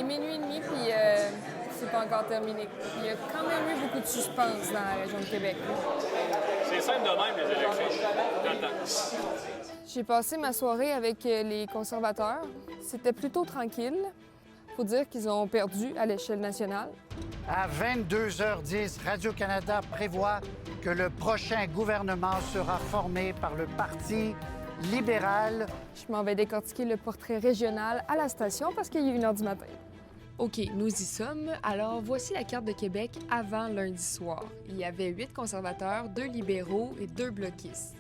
est minuit et demi, puis c'est pas encore terminé. Il y a quand même eu beaucoup de suspense dans la région de Québec. C'est simple de même, les élections. T'attends. J'ai passé ma soirée avec les conservateurs. C'était plutôt tranquille. Faut dire qu'ils ont perdu à l'échelle nationale. À 22h10, Radio-Canada prévoit que le prochain gouvernement sera formé par le Parti libéral. Je m'en vais décortiquer le portrait régional à la station parce qu'il est 1h du matin. OK, nous y sommes. Alors, voici la carte de Québec avant lundi soir. Il y avait 8 conservateurs, 2 libéraux et 2 bloquistes.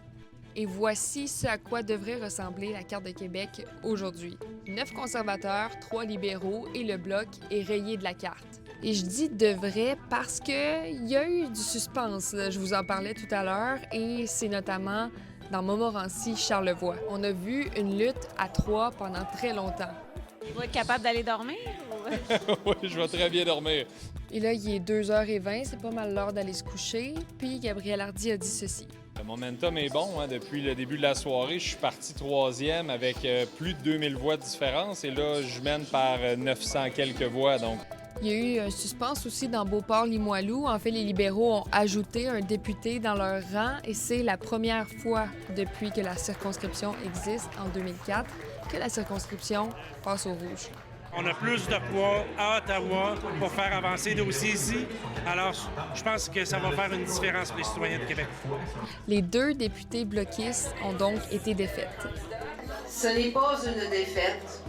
Et voici ce à quoi devrait ressembler la carte de Québec aujourd'hui. 9 conservateurs, 3 libéraux et le bloc est rayé de la carte. Et je dis devrait parce qu'il y a eu du suspense, là. Je vous en parlais tout à l'heure, et c'est notamment dans Montmorency-Charlevoix. On a vu une lutte à 3 pendant très longtemps. Tu vas être capable d'aller dormir? Oui, je vais très bien dormir. Et là, il est 2h20, c'est pas mal l'heure d'aller se coucher. Puis Gabriel Hardy a dit ceci. Le momentum est bon. Depuis le début de la soirée, je suis parti 3e avec plus de 2000 voix de différence. Et là, je mène par 900 quelques voix. Donc, Il y a eu un suspense aussi dans Beauport-Limoilou. En fait, les libéraux ont ajouté un député dans leur rang et c'est la première fois depuis que la circonscription existe, en 2004, que la circonscription passe au rouge. On a plus de poids à Ottawa pour faire avancer les dossiers ici. Alors, je pense que ça va faire une différence pour les citoyens de Québec. Les 2 députés bloquistes ont donc été défaites. Ce n'est pas une défaite,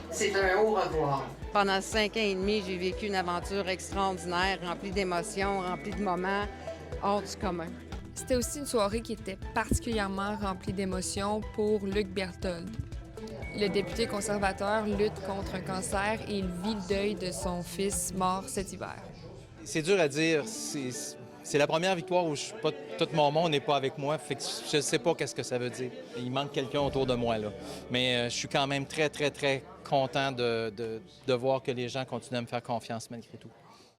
c'est un au revoir. Pendant 5 ans et demi, j'ai vécu une aventure extraordinaire, remplie d'émotions, remplie de moments hors du commun. C'était aussi une soirée qui était particulièrement remplie d'émotions pour Luc Berthold. Le député conservateur lutte contre un cancer et il vit le deuil de son fils mort cet hiver. C'est dur à dire. C'est la première victoire où tout mon monde n'est pas avec moi. Fait que je ne sais pas qu'est-ce que ça veut dire. Il manque quelqu'un autour de moi, là. Mais je suis quand même très, très, très content de voir que les gens continuent à me faire confiance malgré tout.